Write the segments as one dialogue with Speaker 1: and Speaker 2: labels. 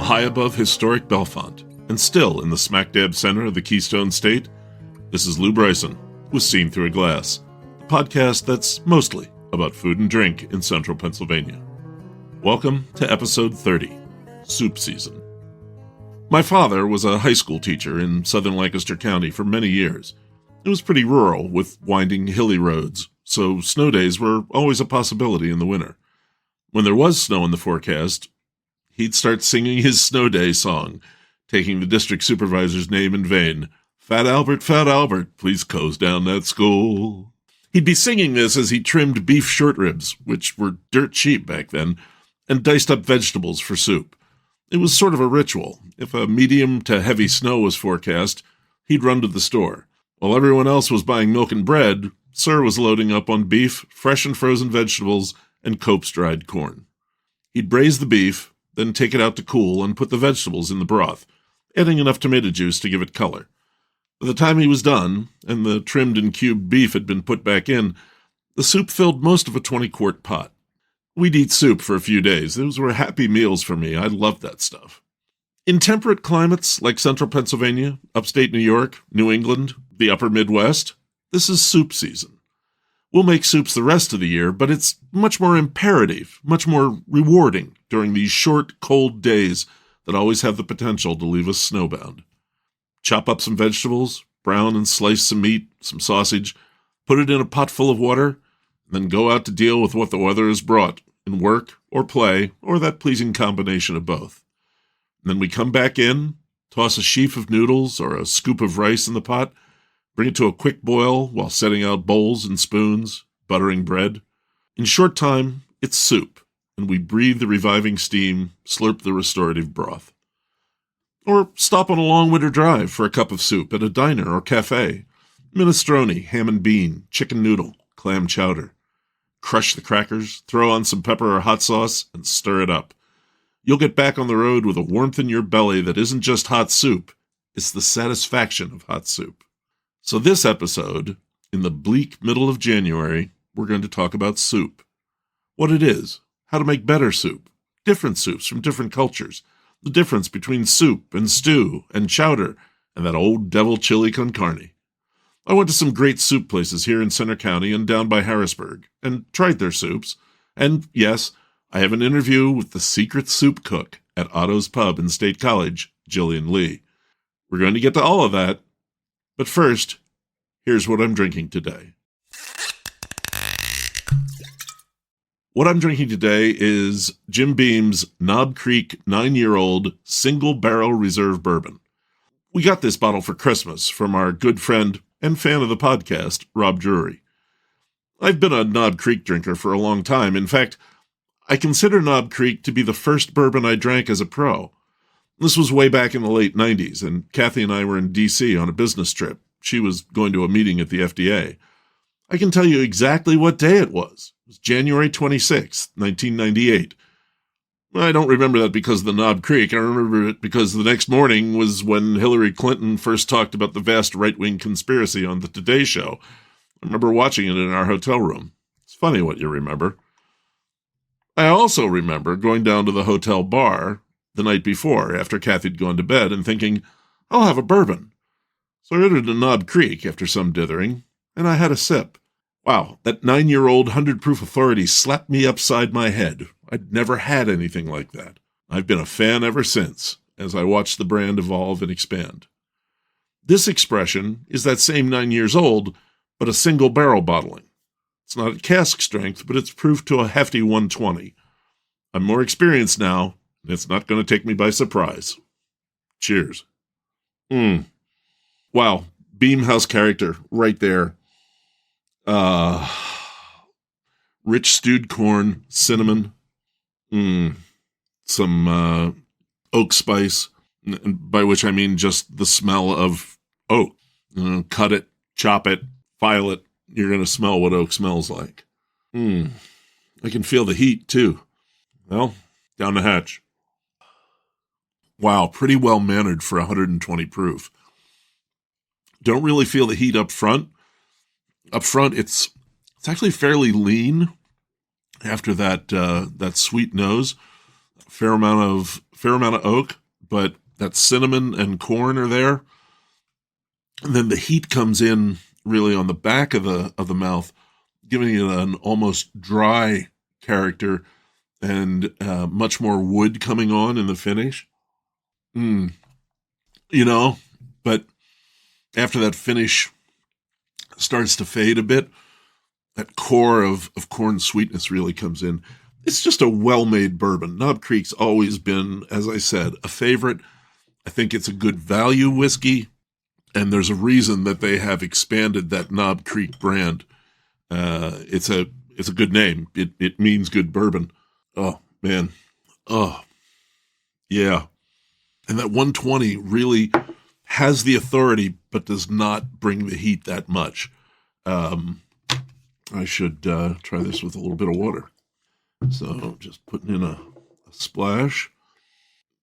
Speaker 1: high above historic Bellefonte, and still in the smack-dab center of the Keystone State, this is Lou Bryson with Seen Through a Glass, the podcast that's mostly about food and drink in central Pennsylvania. Welcome to episode 30, Soup Season. My father was a high school teacher in southern Lancaster County for many years. It was pretty rural, with winding, hilly roads, so snow days were always a possibility in the winter. When there was snow in the forecast, he'd start singing his snow day song, taking the district supervisor's name in vain. Fat Albert, please close down that school. He'd be singing this as he trimmed beef short ribs, which were dirt cheap back then, and diced up vegetables for soup. It was sort of a ritual. If a medium to heavy snow was forecast, he'd run to the store. While everyone else was buying milk and bread, Sir was loading up on beef, fresh and frozen vegetables, and Cope's dried corn. He'd braise the beef, then take it out to cool and put the vegetables in the broth, adding enough tomato juice to give it color. By the time he was done, and the trimmed and cubed beef had been put back in, the soup filled most of a 20-quart pot. We'd eat soup for a few days. Those were happy meals for me. I loved that stuff. In temperate climates like central Pennsylvania, upstate New York, New England, the upper Midwest, this is soup season. We'll make soups the rest of the year, but it's much more imperative, much more rewarding during these short, cold days that always have the potential to leave us snowbound. Chop up some vegetables, brown and slice some meat, some sausage, put it in a pot full of water, and then go out to deal with what the weather has brought in work or play or that pleasing combination of both. And then we come back in, toss a sheaf of noodles or a scoop of rice in the pot, bring it to a quick boil while setting out bowls and spoons, buttering bread. In short time, it's soup, and we breathe the reviving steam, slurp the restorative broth. Or stop on a long winter drive for a cup of soup at a diner or cafe. Minestrone, ham and bean, chicken noodle, clam chowder. Crush the crackers, throw on some pepper or hot sauce, and stir it up. You'll get back on the road with a warmth in your belly that isn't just hot soup, it's the satisfaction of hot soup. So this episode, in the bleak middle of January, we're going to talk about soup. What it is, how to make better soup, different soups from different cultures, the difference between soup and stew and chowder and that old devil chili con carne. I went to some great soup places here in Center County and down by Harrisburg and tried their soups. And yes, I have an interview with the secret soup cook at Otto's Pub in State College, Jillian Leigh. We're going to get to all of that. But first, here's what I'm drinking today. What I'm drinking today is Jim Beam's Knob Creek 9-year-old single barrel reserve bourbon. We got this bottle for Christmas from our good friend and fan of the podcast, Rob Brewery. I've been a Knob Creek drinker for a long time. In fact, I consider Knob Creek to be the first bourbon I drank as a pro. This was way back in the late 90s, and Kathy and I were in D.C. on a business trip. She was going to a meeting at the FDA. I can tell you exactly what day it was. It was January 26th, 1998. I don't remember that because of the Knob Creek. I remember it because the next morning was when Hillary Clinton first talked about the vast right-wing conspiracy on the Today Show. I remember watching it in our hotel room. It's funny what you remember. I also remember going down to the hotel bar the night before, after Kathy had gone to bed, and thinking, I'll have a bourbon. So I ordered a Knob Creek after some dithering, and I had a sip. Wow, that 9-year-old 100-proof authority slapped me upside my head. I'd never had anything like that. I've been a fan ever since, as I watched the brand evolve and expand. This expression is that same 9 years old, but a single barrel bottling. It's not at cask strength, but it's proof to a hefty 120. I'm more experienced now, and it's not going to take me by surprise. Cheers. Wow, Beam House character right there. Rich stewed corn, cinnamon, some oak spice, by which I mean just the smell of oak. Cut it, chop it, file it. You're going to smell what oak smells like. I can feel the heat, too. Well, down the hatch. Wow, pretty well mannered for 120 proof. Don't really feel the heat up front. Up front, it's actually fairly lean after that sweet nose. fair amount of oak, but that cinnamon and corn are there. And then the heat comes in really on the back of the mouth, giving it an almost dry character and much more wood coming on in the finish. But after that finish starts to fade a bit, that core of corn sweetness really comes in. It's just a well-made bourbon. Knob Creek's always been, as I said, a favorite. I think it's a good value whiskey, and there's a reason that they have expanded that Knob Creek brand. It's a good name. It means good bourbon. Oh, man. Oh, yeah. And that 120 really has the authority, but does not bring the heat that much. I should try this with a little bit of water. So just putting in a splash.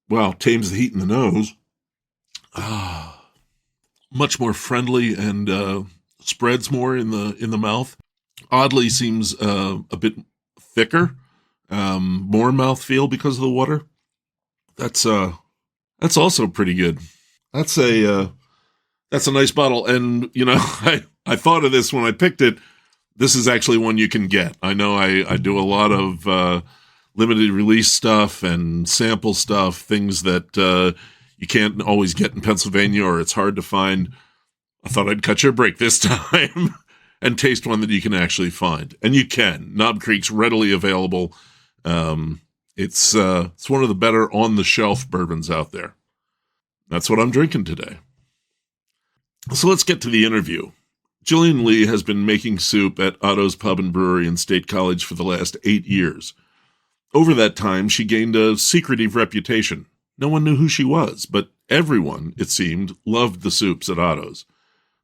Speaker 1: Wow, tames the heat in the nose. Much more friendly and spreads more in the mouth. Oddly seems a bit thicker, more mouthfeel because of the water. That's also pretty good. That's a nice bottle. And I thought of this when I picked it. This is actually one you can get. I know I do a lot of limited release stuff and sample stuff, things that you can't always get in Pennsylvania or it's hard to find. I thought I'd cut your break this time and taste one that you can actually find. And you can. Knob Creek's readily available. It's one of the better on-the-shelf bourbons out there. That's what I'm drinking today. So let's get to the interview. Jillian Leigh has been making soup at Otto's Pub and Brewery in State College for the last 8 years. Over that time, she gained a secretive reputation. No one knew who she was, but everyone, it seemed, loved the soups at Otto's.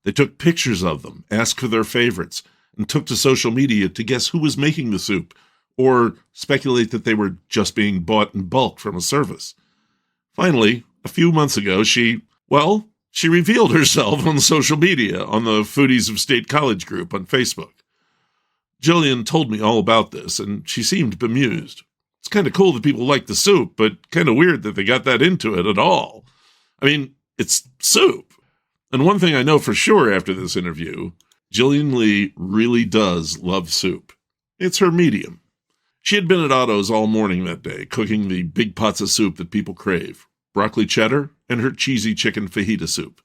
Speaker 1: They took pictures of them, asked for their favorites, and took to social media to guess who was making the soup, or speculate that they were just being bought in bulk from a service. Finally, a few months ago, she revealed herself on social media on the Foodies of State College group on Facebook. Jillian told me all about this, and she seemed bemused. It's kind of cool that people like the soup, but kind of weird that they got that into it at all. I mean, it's soup. And one thing I know for sure after this interview, Jillian Leigh really does love soup. It's her medium. She had been at Otto's all morning that day, cooking the big pots of soup that people crave, broccoli cheddar and her cheesy chicken fajita soup.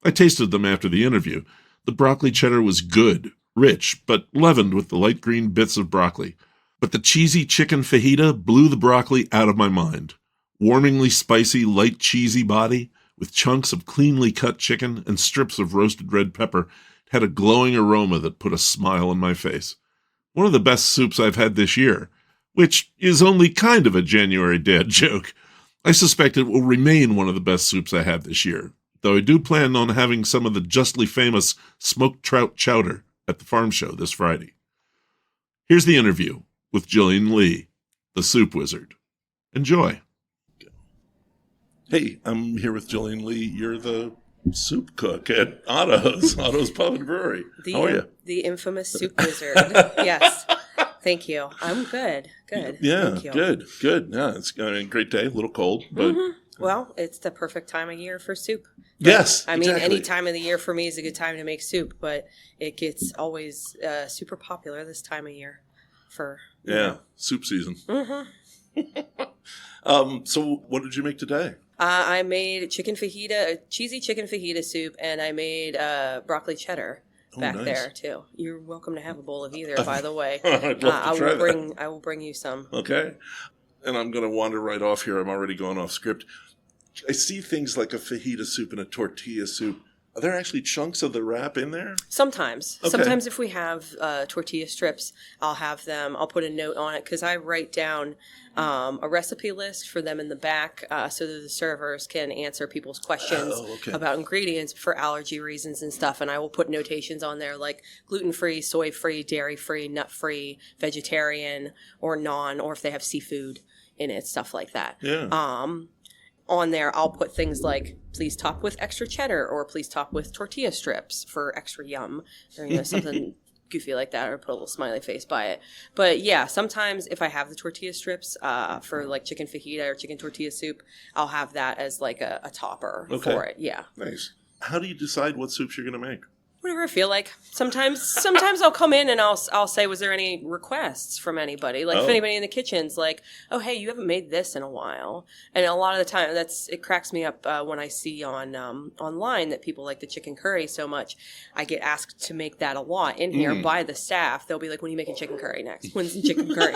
Speaker 1: I tasted them after the interview. The broccoli cheddar was good, rich, but leavened with the light green bits of broccoli. But the cheesy chicken fajita blew the broccoli out of my mind. Warmingly spicy, light cheesy body, with chunks of cleanly cut chicken and strips of roasted red pepper, had a glowing aroma that put a smile on my face. One of the best soups I've had this year, which is only kind of a January dad joke. I suspect it will remain one of the best soups I have this year, though I do plan on having some of the justly famous smoked trout chowder at the farm show this Friday. Here's the interview with Jillian Leigh, the soup wizard. Enjoy. Hey, I'm here with Jillian Leigh. You're the soup cook at Otto's Pub and Brewery. How are you?
Speaker 2: The infamous soup wizard. Yes. Thank you. I'm good. Good.
Speaker 1: Yeah,
Speaker 2: Thank you.
Speaker 1: Good. Yeah, it's a great day, a little cold, but...
Speaker 2: Mm-hmm. Well, it's the perfect time of year for soup.
Speaker 1: Yes,
Speaker 2: I mean,
Speaker 1: exactly.
Speaker 2: any time of the year for me is a good time to make soup, but it gets always super popular this time of year for...
Speaker 1: soup season.
Speaker 2: Mm-hmm.
Speaker 1: So what did you make today?
Speaker 2: I made cheesy chicken fajita soup, and I made broccoli cheddar back there too. You're welcome to have a bowl of either, by the way.
Speaker 1: I'd love to try that.
Speaker 2: I will bring you some.
Speaker 1: Okay. And I'm going to wander right off here. I'm already going off script. I see things like a fajita soup and a tortilla soup. Are there actually chunks of the wrap in there?
Speaker 2: Sometimes.
Speaker 1: Okay.
Speaker 2: Sometimes if we have tortilla strips, I'll put a note on it because I write down a recipe list for them in the back so that the servers can answer people's questions about ingredients for allergy reasons and stuff. And I will put notations on there like gluten-free, soy-free, dairy-free, nut-free, vegetarian, or non, or if they have seafood in it, stuff like that.
Speaker 1: Yeah.
Speaker 2: On there, I'll put things like, please top with extra cheddar, or please top with tortilla strips for extra yum, or something goofy like that or put a little smiley face by it. But yeah, sometimes if I have the tortilla strips for like chicken fajita or chicken tortilla soup, I'll have that as like a topper for it. Yeah.
Speaker 1: Nice. How do you decide what soups you're going to make?
Speaker 2: Whatever I feel like. Sometimes I'll come in and I'll say, was there any requests from anybody? Like if anybody in the kitchen's like, oh, hey, you haven't made this in a while. And a lot of the time it cracks me up when I see on online that people like the chicken curry so much. I get asked to make that a lot in here by the staff. They'll be like, when are you making chicken curry next? When's the chicken curry?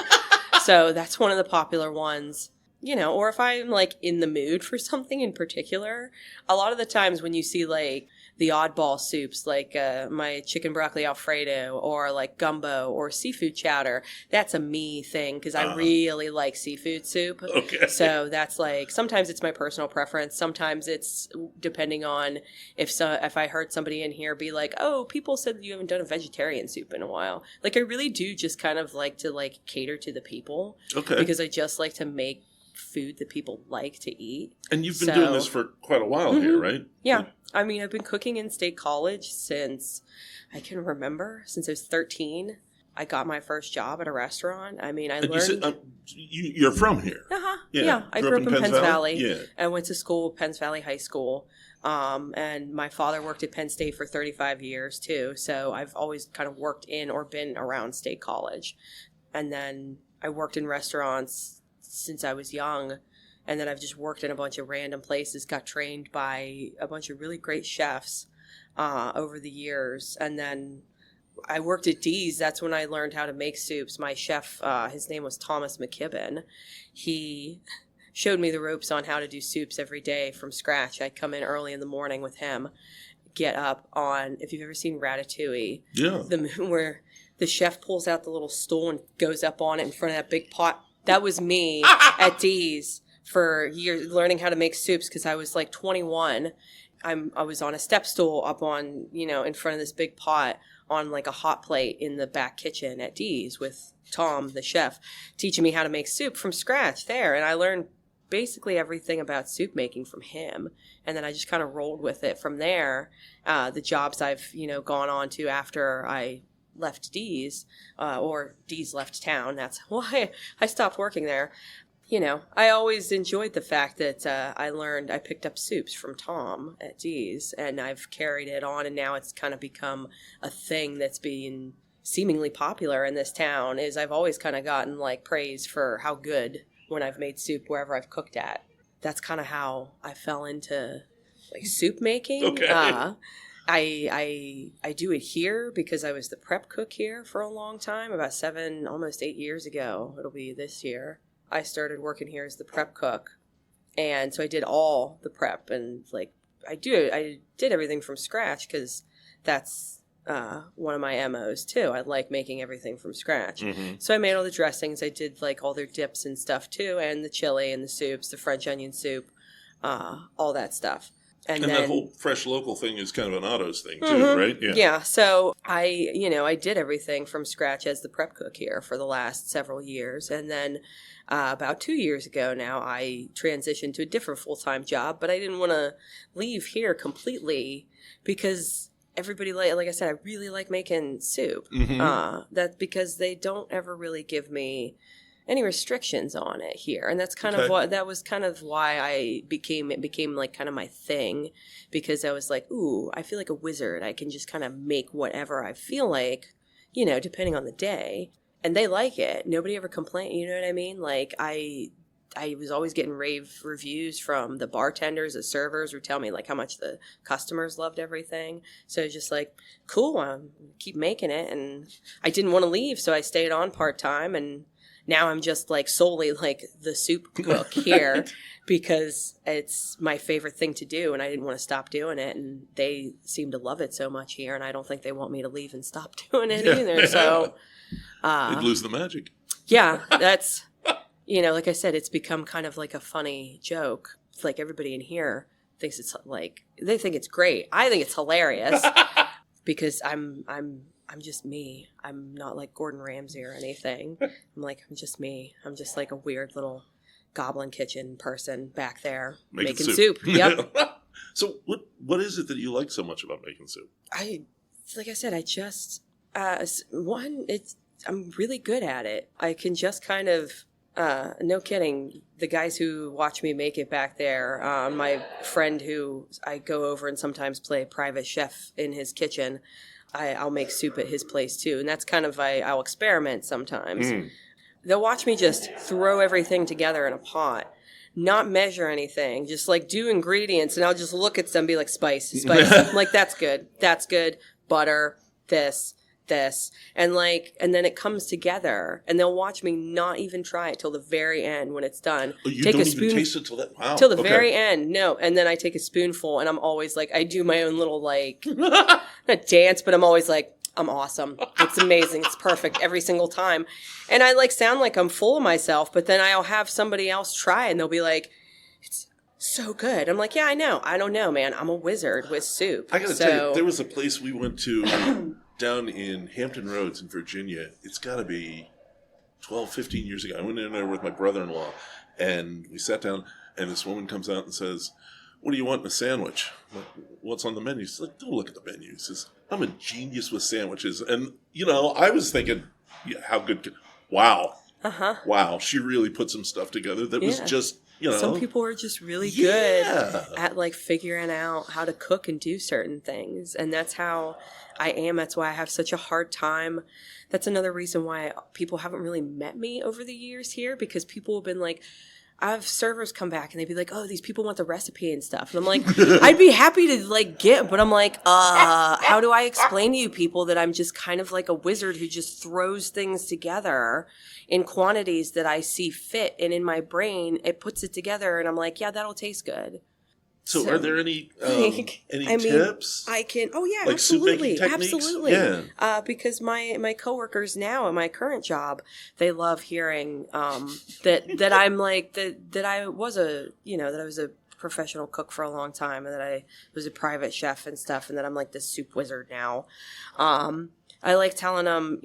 Speaker 2: So that's one of the popular ones. You know, or if I'm like in the mood for something in particular, a lot of the times when you see like the oddball soups, like my chicken broccoli Alfredo or like gumbo or seafood chowder, that's a me thing because I really like seafood soup. Okay. So that's like, sometimes it's my personal preference. Sometimes it's depending on if I heard somebody in here be like, oh, people said that you haven't done a vegetarian soup in a while. Like I really do just kind of like to like cater to the people. Okay. Because I just like to make food that people like to eat. And you've been doing this for quite a while here, right? Yeah. I mean, I've been cooking in State College since I can remember, since I was 13. I got my first job at a restaurant. I mean, I learned... you're from here? Uh-huh. Yeah. I grew up in Penns Valley. Yeah. I went to school, Penns Valley High School. And my father worked at Penn State for 35 years, too. So I've always kind of worked in or been around State College. And then I worked in restaurants since I was young, and then I've just worked in a bunch of random places, got trained by a bunch of really great chefs over the years, and then I worked at Dee's. That's when I learned how to make soups. My chef, his name was Thomas McKibben. He showed me the ropes on how to do soups every day from scratch. I'd come in early in the morning with him, get up on, if you've ever seen Ratatouille, where the chef pulls out the little stool and goes up on it in front of that big pot. That was me at Dee's for years, learning how to make soups because I was like 21. I was on a step stool up on, in front of this big pot on like a hot plate in the back kitchen at Dee's with Tom, the chef, teaching me how to make soup from scratch there. And I learned basically everything about soup making from him. And then I just kind of rolled with it from there. The jobs I've, gone on to after I left Dee's, or Dee's left town. That's why I stopped working there. I always enjoyed the fact that I picked up soups from Tom at Dee's, and I've carried it on, and now it's kind of become a thing that's been seemingly popular in this town. Is I've always kind of gotten like praise for how good when I've made soup wherever I've cooked at. That's kind of how I fell into like soup making. Okay. I do it here because I was the prep cook here for a long time, about 7, almost 8 years ago. It'll be this year. I started working here as the prep cook. And so I did all the prep and like I did everything from scratch because that's one of my MOs too. I like making everything from scratch. Mm-hmm. So I made all the dressings. I did like all their dips and stuff too, and the chili and the soups, the French onion soup, all that stuff. And then, that whole fresh local thing is kind of an Otto's thing too, right? Yeah. Yeah. So I did everything from scratch as the prep cook here for the last several years. And then about 2 years ago now, I transitioned to a different full-time job, but I didn't want to leave here completely because everybody, like I said, I really like making soup. Mm-hmm. That's because they don't ever really give me any restrictions on it here, and that's kind of why it became like kind of my thing, because I was like, ooh, I feel like a wizard. I can just kind of make whatever I feel like, depending on the day, and they like it. Nobody ever complained. You know what I mean? Like I was always getting rave reviews from the bartenders, the servers, who tell me like how much the customers loved everything. So it's just like, cool, keep making it, and I didn't want to leave, so I stayed on part-time, and now I'm just like solely like the soup cook here because it's my favorite thing to do, and I didn't want to stop doing it, and they seem to love it so much here, and I don't think they want me to leave and stop doing it either. So they'd lose the magic. Yeah, that's like I said, it's become kind of like a funny joke. It's like everybody in here thinks it's like they think it's great. I think it's hilarious because I'm just me. I'm not like Gordon Ramsay or anything. I'm just me. I'm just like a weird little goblin kitchen person back there making soup. Yep. So what is it that you like so much about making soup? Like I said, I'm really good at it. I can just kind of, no kidding, the guys who watch me make it back there, my friend who I go over and sometimes play private chef in his kitchen, I'll make soup at his place too. And that's kind of, I'll experiment sometimes. They'll watch me just throw everything together in a pot, not measure anything, just like do ingredients. And I'll just look at them and be like, spice. I'm like, that's good. Butter, this. And then it comes together, and they'll watch me not even try it till the very end when it's done.
Speaker 1: Oh, you don't even taste it till that? Wow.
Speaker 2: Till the very end. No. And then I take a spoonful, and I'm always like, I do my own little not dance, but I'm always like, I'm awesome. It's amazing. It's perfect every single time. And I sound like I'm full of myself, but then I'll have somebody else try and they'll be like, it's so good. I'm like, yeah, I know. I don't know, man. I'm a wizard with soup.
Speaker 1: I got to tell you, there was a place we went to down in Hampton Roads in Virginia. It's got to be 12, 15 years ago. I went in there with my brother-in-law and we sat down and this woman comes out and says, what do you want in a sandwich? Like, what's on the menu? She's like, don't look at the menu. She says, I'm a genius with sandwiches. And, I was thinking, yeah, how good. Wow. Uh-huh. Wow. She really put some stuff together that was just,
Speaker 2: Some people are just really good at figuring out how to cook and do certain things. And that's how I am. That's why I have such a hard time. That's another reason why people haven't really met me over the years here, because people have been like, I have servers come back and they'd be like, oh, these people want the recipe and stuff. And I'm like, I'd be happy to get, but I'm like, how do I explain to you people that I'm just kind of like a wizard who just throws things together in quantities that I see fit, and in my brain it puts it together and I'm like, yeah, that'll taste good.
Speaker 1: So are there any tips?
Speaker 2: I can. Oh yeah,
Speaker 1: like
Speaker 2: absolutely,
Speaker 1: soup making techniques?
Speaker 2: Absolutely.
Speaker 1: Yeah.
Speaker 2: Because my coworkers now at my current job, they love hearing that I'm like that I was a professional cook for a long time, and that I was a private chef and stuff, and that I'm like this soup wizard now. I like telling them,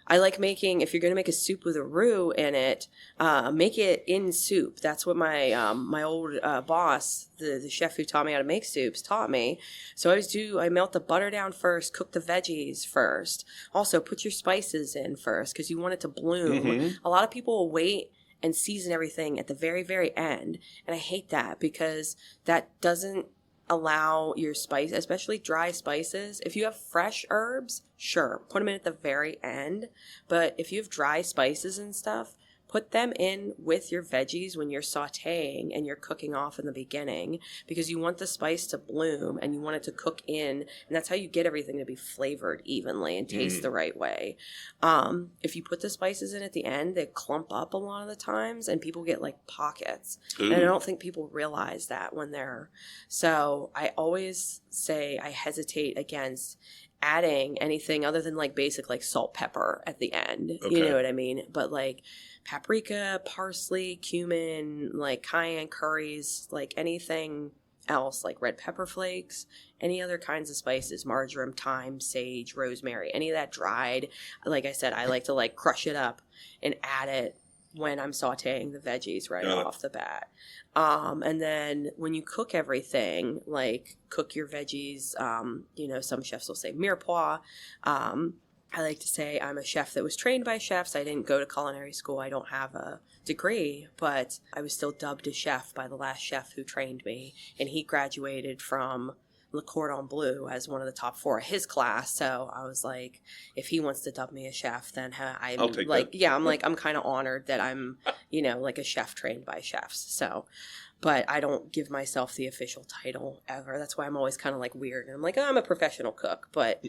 Speaker 2: I like making, if you're going to make a soup with a roux in it, make it in soup. That's what my my old boss, the chef who taught me how to make soups, taught me. So I melt the butter down first, cook the veggies first. Also, put your spices in first because you want it to bloom. Mm-hmm. A lot of people will wait and season everything at the very, very end. And I hate that because that doesn't allow your spice, especially dry spices. If you have fresh herbs, sure, put them in at the very end. But if you have dry spices and stuff, put them in with your veggies when you're sauteing and you're cooking off in the beginning, because you want the spice to bloom and you want it to cook in, and that's how you get everything to be flavored evenly and taste the right way. If you put the spices in at the end, they clump up a lot of the times and people get pockets. Ooh. And I don't think people realize that when they're... So I always say I hesitate against adding anything other than basic salt, pepper at the end. Okay. You know what I mean? But paprika, parsley, cumin, cayenne curries, anything else, red pepper flakes, any other kinds of spices, marjoram, thyme, sage, rosemary, any of that dried. Like I said, I like to crush it up and add it when I'm sauteing the veggies off the bat. And then when you cook everything, cook your veggies, some chefs will say mirepoix. I like to say I'm a chef that was trained by chefs. I didn't go to culinary school. I don't have a degree, but I was still dubbed a chef by the last chef who trained me. And he graduated from Le Cordon Bleu as one of the top 4 of his class. So I was like, if he wants to dub me a chef, then I'll take that. Yeah, I'm kind of honored that I'm, a chef trained by chefs. So, but I don't give myself the official title ever. That's why I'm always kind of weird. And I'm like, I'm a professional cook, but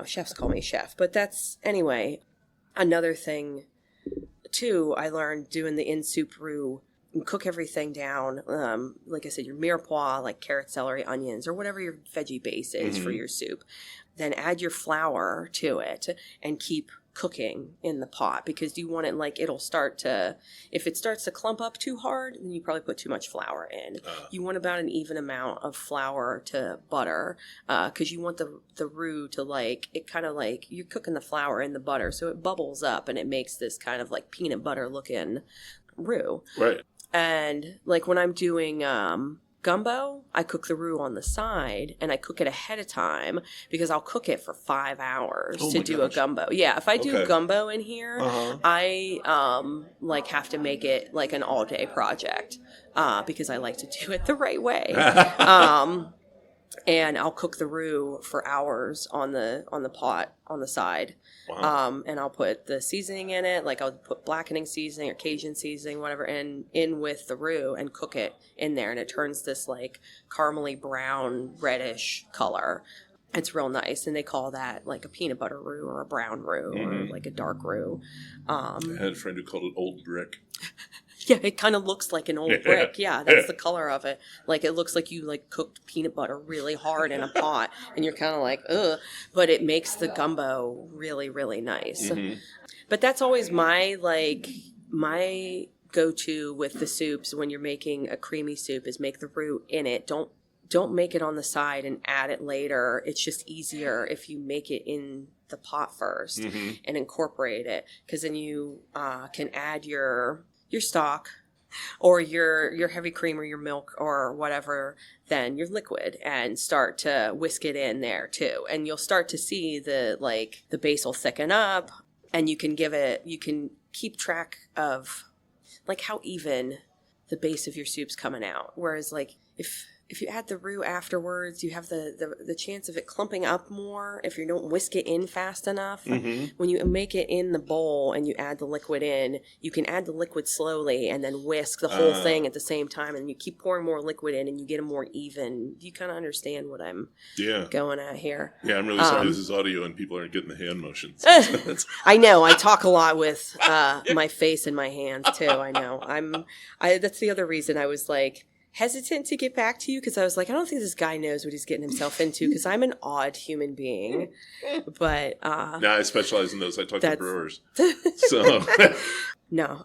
Speaker 2: chefs call me chef. But that's, anyway, another thing too, I learned doing the in-soup roux. You cook everything down. Like I said, your mirepoix, carrot, celery, onions, or whatever your veggie base is for your soup. Then add your flour to it and keep cooking in the pot, because you want it it'll start to, if it starts to clump up too hard, then you probably put too much flour in. You want about an even amount of flour to butter, because you want the roux to it kind of you're cooking the flour in the butter, so it bubbles up and it makes this kind of peanut butter looking roux.
Speaker 1: Right.
Speaker 2: And when I'm doing Gumbo, I cook the roux on the side, and I cook it ahead of time because I'll cook it for 5 hours to do a gumbo. Yeah, if I do gumbo in here, I have to make it like an all-day project because I like to do it the right way. And I'll cook the roux for hours on the pot on the side. Wow. And I'll put the seasoning in it, like I'll put blackening seasoning or Cajun seasoning, whatever, in with the roux and cook it in there. And it turns this like caramely brown, reddish color. It's real nice. And they call that like a peanut butter roux or a brown roux or like a dark roux.
Speaker 1: I had a friend who called it old brick.
Speaker 2: Yeah, it kind of looks like an old brick. Yeah, that's the color of it. Like, it looks like you, like, cooked peanut butter really hard in a pot, and you're kind of like, ugh. But it makes the gumbo really, really nice. Mm-hmm. But that's always my go-to with the soups when you're making a creamy soup is make the roux in it. Don't make it on the side and add it later. It's just easier if you make it in the pot first and incorporate it, because then you can add your stock or your heavy cream or your milk or whatever, then your liquid, and start to whisk it in there too. And you'll start to see the base will thicken up, and you can keep track of like how even the base of your soup's coming out. Whereas like if you add the roux afterwards, you have the chance of it clumping up more if you don't whisk it in fast enough. Mm-hmm. When you make it in the bowl and you add the liquid in, you can add the liquid slowly and then whisk the whole thing at the same time, and you keep pouring more liquid in and you get a more even. You kind of understand what I'm going at here. Yeah, I'm really sorry this is audio and people aren't getting the hand motions. I know. I talk a lot with my face and my hands too. I know. That's the other reason I was like hesitant to get back to you, because I was like, I don't think this guy knows what he's getting himself into, because I'm an odd human being. But
Speaker 1: I specialize in those. I talk to brewers. So
Speaker 2: no,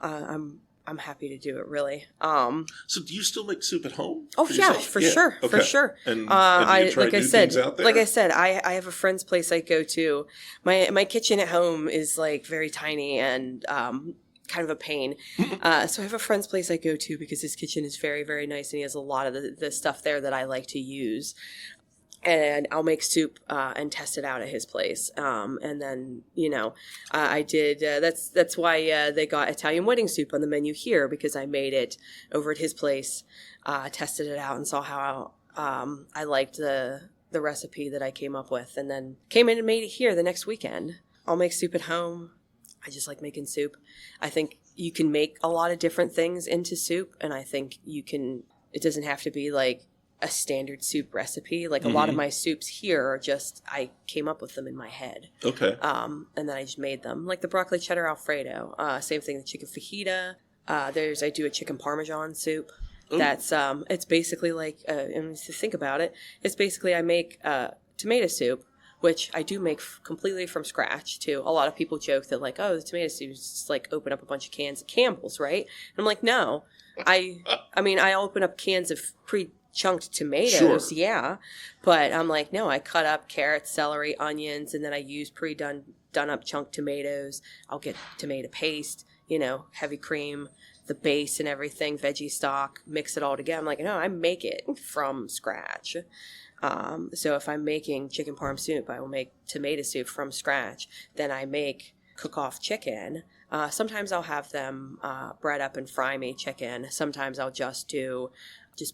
Speaker 2: I'm happy to do it, really.
Speaker 1: So do you still make soup at home?
Speaker 2: Oh yeah, for sure. For sure. And I have a friend's place I go to. My kitchen at home is like very tiny and kind of a pain. So I have a friend's place I go to because his kitchen is very, very nice, and he has a lot of the stuff there that I like to use. And I'll make soup and test it out at his place. And then, I did, that's why they got Italian wedding soup on the menu here, because I made it over at his place, tested it out and saw how I liked the recipe that I came up with, and then came in and made it here the next weekend. I'll make soup at home. I just like making soup. I think you can make a lot of different things into soup, and I think it doesn't have to be like a standard soup recipe. Like a lot of my soups here are just, I came up with them in my head. Okay. And then I just made them. Like the broccoli cheddar Alfredo. Same thing, the chicken fajita. I do a chicken parmesan soup. Ooh. That's, it's basically like, and to think about it, it's basically I make tomato soup, which I do make completely from scratch too. A lot of people joke that like, oh, the tomato soup is just like open up a bunch of cans of Campbell's, right? And I'm like, no. I open up cans of pre-chunked tomatoes, sure. Yeah. But I'm like, no, I cut up carrots, celery, onions, and then I use done up chunked tomatoes. I'll get tomato paste, heavy cream, the base and everything, veggie stock, mix it all together. I'm like, no, I make it from scratch. So if I'm making chicken parm soup, I will make tomato soup from scratch. Then I make cook-off chicken. Sometimes I'll have them bread up and fry me chicken. Sometimes I'll just do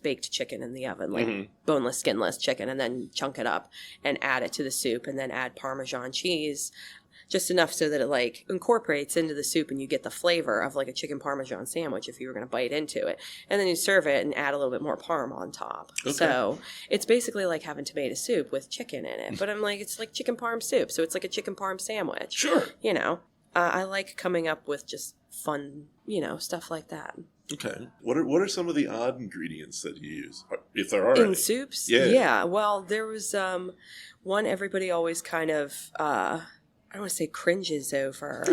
Speaker 2: baked chicken in the oven, like boneless, skinless chicken, and then chunk it up and add it to the soup, and then add Parmesan cheese. Just enough so that it like incorporates into the soup and you get the flavor of like a chicken Parmesan sandwich if you were going to bite into it. And then you serve it and add a little bit more parm on top. Okay. So it's basically like having tomato soup with chicken in it. But I'm like, it's like chicken parm soup. So it's like a chicken parm sandwich. Sure. I like coming up with just fun, stuff like that.
Speaker 1: Okay. What are some of the odd ingredients that you use, if there are
Speaker 2: in
Speaker 1: any?
Speaker 2: Soups? Yeah. Well, there was one everybody always kind of... I don't want to say cringes over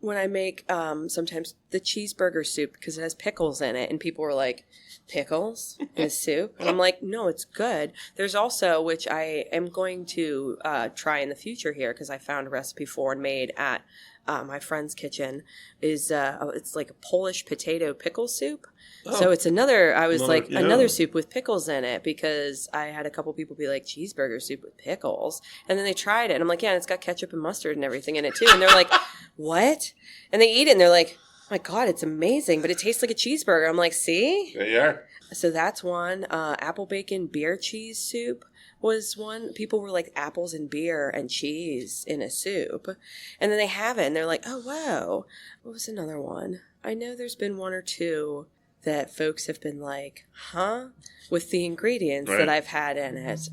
Speaker 2: when I make sometimes the cheeseburger soup, because it has pickles in it, and people were like, pickles in a soup? And I'm like, no, it's good. There's also, which I am going to try in the future here, because I found a recipe for and made at my friend's kitchen, is it's like a Polish potato pickle soup.
Speaker 1: Oh.
Speaker 2: So it's another soup with pickles in it, because I had a couple people be like, cheeseburger soup with pickles. And then they tried it, and I'm like, yeah, and it's got ketchup and mustard and everything in it too. And they're like, what? And they eat it, and they're like, oh my God, it's amazing, but it tastes like a cheeseburger. I'm like, see?
Speaker 1: There you are.
Speaker 2: So that's one. Apple bacon beer cheese soup was one. People were like, apples and beer and cheese in a soup. And then they have it, and they're like, oh, wow. What was another one? I know there's been one or two that folks have been like, huh? With the ingredients that I've had in it.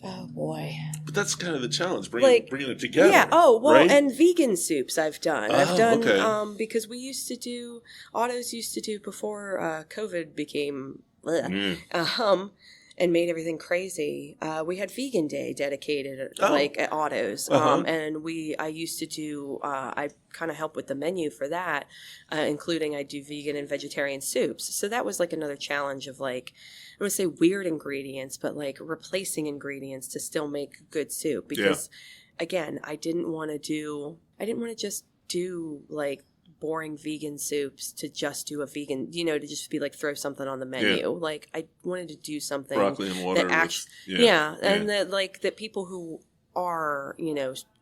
Speaker 2: Oh, boy.
Speaker 1: But that's kind of the challenge, bringing it together.
Speaker 2: Yeah,
Speaker 1: right?
Speaker 2: And vegan soups I've done. Because we used to do, Otto's used to do before COVID became, and made everything crazy. We had Vegan Day dedicated, at Otto's. And I used to do, I kind of help with the menu for that, including I do vegan and vegetarian soups. So that was like another challenge of like, I want to say weird ingredients, but like replacing ingredients to still make good soup. Because again, I didn't want to just do like boring vegan soups to just do a vegan, to just be like throw something on the menu. Yeah. Like I wanted to do something
Speaker 1: broccoli and water.
Speaker 2: That people who are,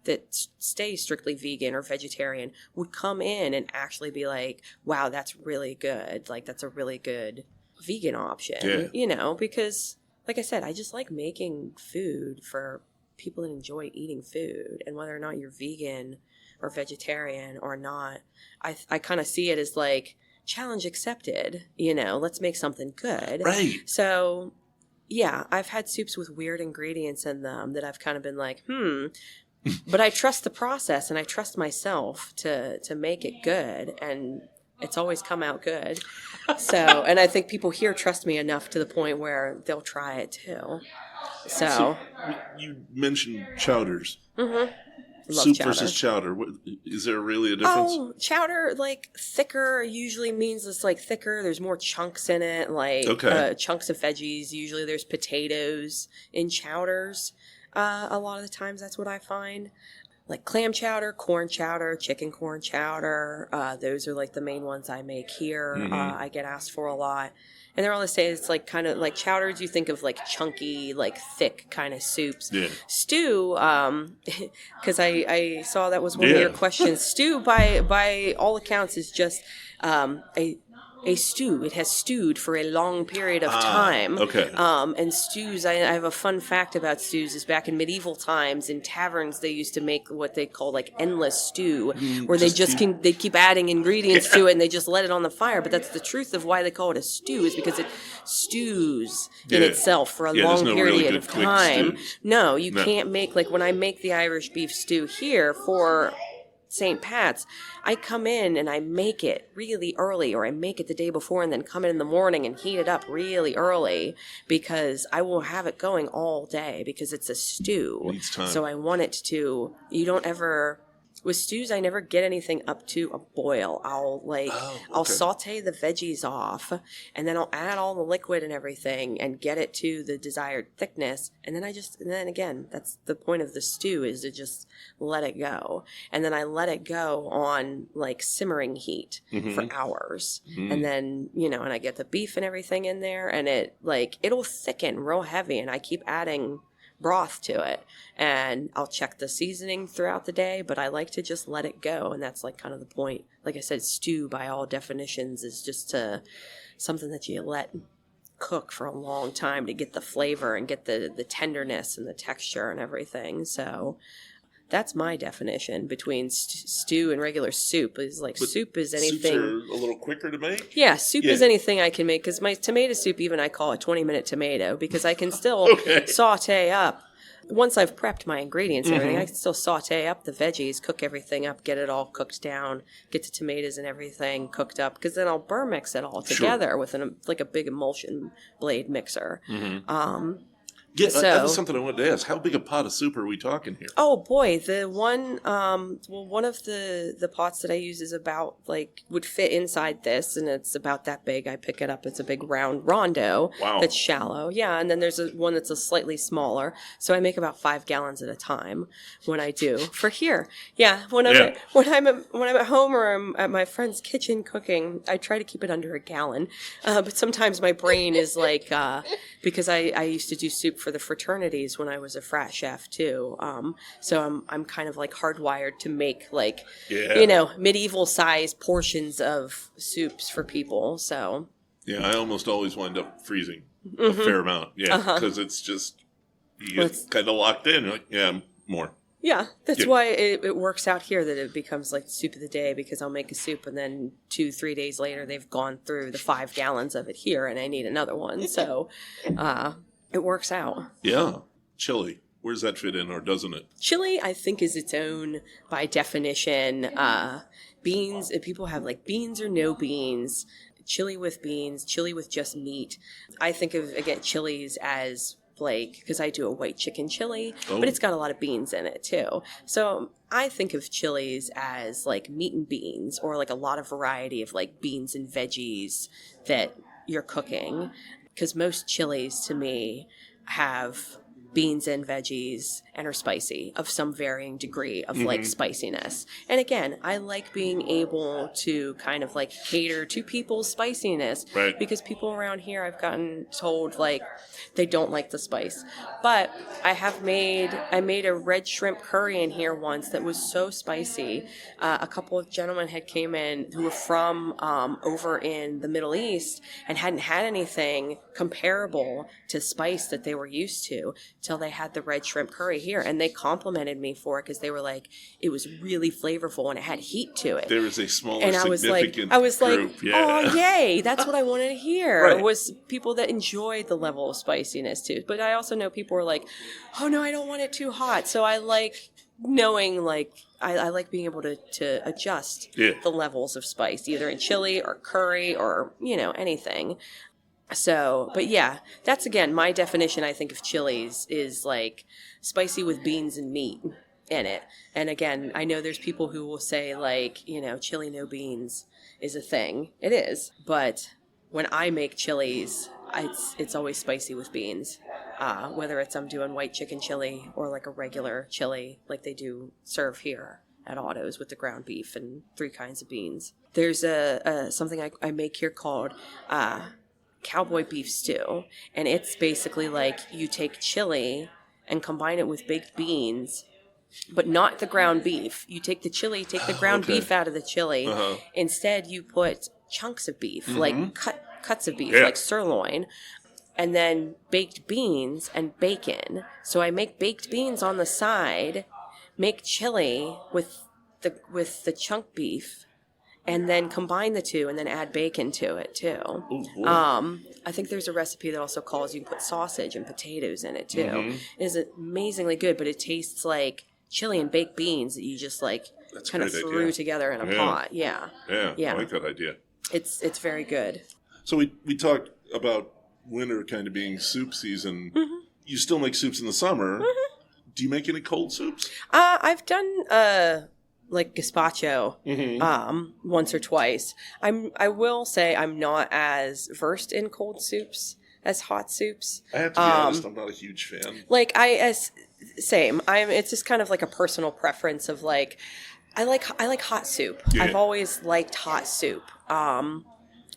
Speaker 2: that stay strictly vegan or vegetarian would come in and actually be like, wow, that's really good. Like that's a really good vegan option, because like I said, I just like making food for people that enjoy eating food, and whether or not you're vegan or vegetarian or not, I kind of see it as like challenge accepted, let's make something good.
Speaker 1: Right.
Speaker 2: So yeah, I've had soups with weird ingredients in them that I've kind of been like, but I trust the process and I trust myself to make it good, and it's always come out good. So, and I think people here trust me enough to the point where they'll try it too. So
Speaker 1: you mentioned chowders.
Speaker 2: Mm-hmm.
Speaker 1: Soup chowder versus chowder. Is there really a difference?
Speaker 2: Oh, chowder, like thicker, usually means it's like thicker. There's more chunks in it, like chunks of veggies. Usually there's potatoes in chowders. A lot of the times that's what I find. Like clam chowder, corn chowder, chicken corn chowder. Those are like the main ones I make here. Mm-hmm. I get asked for a lot. And they're all the same. It's like kind of like chowders. You think of like chunky, like thick kind of soups. Yeah. Stew, because I saw that was one of your questions. Stew, by all accounts, is just a stew. It has stewed for a long period of time.
Speaker 1: Okay.
Speaker 2: And stews, I have a fun fact about stews, is back in medieval times in taverns they used to make what they call like endless stew, where they keep adding ingredients to it and they just let it on the fire. But that's the truth of why they call it a stew, is because it stews in itself for a long period of time. No, you can't make, like when I make the Irish beef stew here for St. Pat's, I come in and I make it really early, or I make it the day before and then come in the morning and heat it up really early, because I will have it going all day because it's a stew. So I want it to, with stews, I never get anything up to a boil. I'll saute the veggies off, and then I'll add all the liquid and everything and get it to the desired thickness. And then again, that's the point of the stew, is to just let it go. And then I let it go on like simmering heat for hours. Mm-hmm. And then, and I get the beef and everything in there, and it'll thicken real heavy, and I keep adding broth to it, and I'll check the seasoning throughout the day, but I like to just let it go, and that's like kind of the point. Like I said, stew by all definitions is just something that you let cook for a long time to get the flavor and get the tenderness and the texture and everything. So that's my definition between stew and regular soup. Is like, but soup is anything.
Speaker 1: Soups are a little quicker to make?
Speaker 2: Yeah, soup is anything I can make, because my tomato soup, even I call it 20-minute tomato, because I can still saute up. Once I've prepped my ingredients and everything, I can still saute up the veggies, cook everything up, get it all cooked down, get the tomatoes and everything cooked up, because then I'll burr mix it all together with a big emulsion blade mixer. Mm-hmm.
Speaker 1: Yeah,
Speaker 2: So,
Speaker 1: that was something I wanted to ask. How big a pot of soup are we talking here?
Speaker 2: oh boy, the one, one of the pots that I use is about would fit inside this, and it's about that big. I pick it up. It's a big round rondo.
Speaker 1: Wow.
Speaker 2: That's shallow. Yeah, and then there's one that's a slightly smaller. So I make about 5 gallons at a time when I do for here. Yeah, when I'm at home or I'm at my friend's kitchen cooking, I try to keep it under a gallon. But sometimes my brain is because I used to do soup for the fraternities when I was a frat chef too. So I'm kind of hardwired to make medieval sized portions of soups for people. So
Speaker 1: yeah, I almost always wind up freezing a fair amount. Yeah, because it's just you get kind of locked in. You're like, yeah, more.
Speaker 2: Yeah, that's why it works out here that it becomes soup of the day, because I'll make a soup and then 2-3 days later they've gone through the 5 gallons of it here and I need another one. So it works out.
Speaker 1: Yeah. Chili. Where does that fit in, or doesn't it?
Speaker 2: Chili, I think, is its own by definition. Beans, if people have beans or no beans, chili with beans, chili with just meat. I think of, again, chilies as because I do a white chicken chili, but it's got a lot of beans in it too. So I think of chilies as meat and beans, or a lot of variety of beans and veggies that you're cooking. Because most chilies to me have beans and veggies and are spicy of some varying degree of spiciness. And again, I like being able to kind of cater to people's spiciness,
Speaker 1: right?
Speaker 2: Because people around here, I've gotten told they don't like the spice. But I made a red shrimp curry in here once that was so spicy. A couple of gentlemen had came in who were from over in the Middle East and hadn't had anything comparable to spice that they were used to till they had the red shrimp curry here, and they complimented me for it because they were it was really flavorful and it had heat to it.
Speaker 1: There was a smaller,
Speaker 2: and I was
Speaker 1: group.
Speaker 2: Oh yay, that's what I wanted to hear.
Speaker 1: Right.
Speaker 2: Was people that enjoyed the level of spiciness too. But I also know people were oh no, I don't want it too hot. So I like knowing I like being able to adjust the levels of spice, either in chili or curry or anything. So, but yeah, that's again my definition. I think of chilies is spicy with beans and meat in it. And again, I know there's people who will say chili no beans is a thing. It is, but when I make chilies, it's always spicy with beans. Whether it's I'm doing white chicken chili or a regular chili like they do serve here at Otto's with the ground beef and 3 kinds of beans. There's something I make here called cowboy beef stew, and it's basically you take chili and combine it with baked beans, but not the ground beef. You take the chili, take the ground beef out of the chili. Instead you put chunks of beef, cuts of beef, like sirloin, and then baked beans and bacon. So I make baked beans on the side, make chili with the chunk beef, and then combine the two, and then add bacon to it too. Ooh, I think there's a recipe that also calls you can put sausage and potatoes in it too. It is amazingly good, but it tastes like chili and baked beans that you just kind of threw together in a pot. Yeah,
Speaker 1: I like that idea.
Speaker 2: It's very good.
Speaker 1: So we talked about winter kind of being soup season. You still make soups in the summer. Do you make any cold soups?
Speaker 2: I've done gazpacho once or twice. I will say I'm not as versed in cold soups as hot soups.
Speaker 1: I have to be honest, I'm not a huge fan.
Speaker 2: Same. It's just kind of a personal preference of I like hot soup. Yeah. I've always liked hot soup.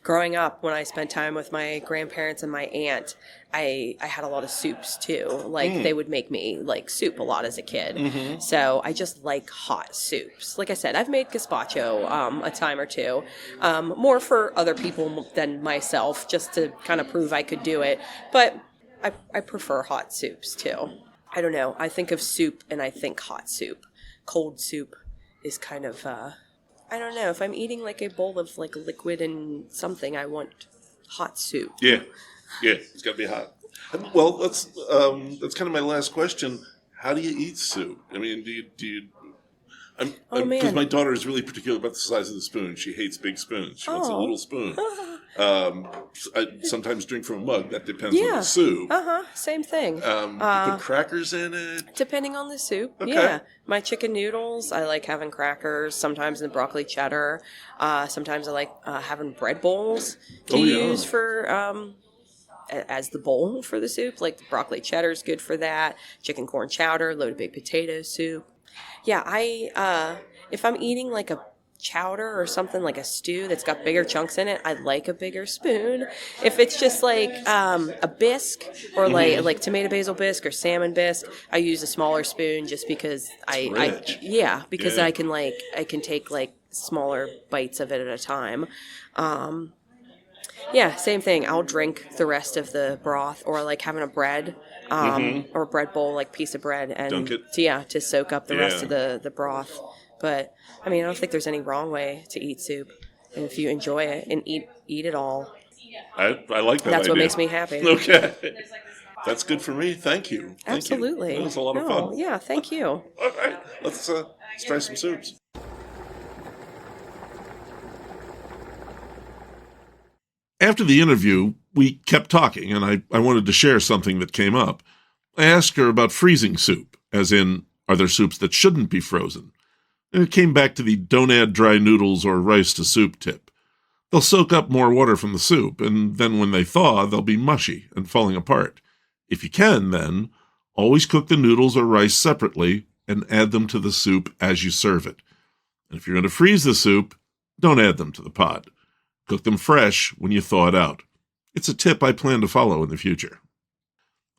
Speaker 2: Growing up, when I spent time with my grandparents and my aunt, I had a lot of soups too. They would make me soup a lot as a kid. So I just like hot soups. Like I said, I've made gazpacho a time or two, more for other people than myself, just to kind of prove I could do it. But I prefer hot soups too. I don't know. I think of soup and I think hot soup. Cold soup is kind of... I don't know. If I'm eating a bowl of liquid and something, I want hot soup.
Speaker 1: Yeah, it's got to be hot. Well, that's kind of my last question. How do you eat soup? I mean, do you? Because my daughter is really particular about the size of the spoon. She hates big spoons. She wants a little spoon. I sometimes drink from a mug. That depends on the soup.
Speaker 2: Same thing.
Speaker 1: You put crackers in it?
Speaker 2: Depending on the soup,
Speaker 1: okay.
Speaker 2: Yeah. My chicken noodles, I like having crackers, sometimes in broccoli cheddar. Sometimes I like having bread bowls to use for... as the bowl for the soup, like the broccoli cheddar is good for that. Chicken corn chowder, loaded baked potato soup. Yeah, if I'm eating like a chowder or something like a stew that's got bigger chunks in it, I like a bigger spoon. If it's just like a bisque or like tomato basil bisque or salmon bisque, I use a smaller spoon just because I can take like smaller bites of it at a time. Yeah, same thing. I'll drink the rest of the broth, or like having a bread, or a bread bowl, like piece of bread, and
Speaker 1: dunk it.
Speaker 2: to soak up the rest of the broth. But I mean, I don't think there's any wrong way to eat soup, and if you enjoy it and eat it all,
Speaker 1: I like that.
Speaker 2: That's
Speaker 1: idea.
Speaker 2: What makes me happy.
Speaker 1: Okay, that's good for me. Thank you.
Speaker 2: Absolutely,
Speaker 1: that was a lot of fun.
Speaker 2: Yeah, thank you.
Speaker 1: All right, let's try some soups. After the interview, we kept talking, and I wanted to share something that came up. I asked her about freezing soup, as in, are there soups that shouldn't be frozen? And it came back to the don't add dry noodles or rice to soup tip. They'll soak up more water from the soup, and then when they thaw, they'll be mushy and falling apart. If you can, then, always cook the noodles or rice separately and add them to the soup as you serve it. And if you're going to freeze the soup, don't add them to the pot. Cook them fresh when you thaw it out. It's a tip I plan to follow in the future.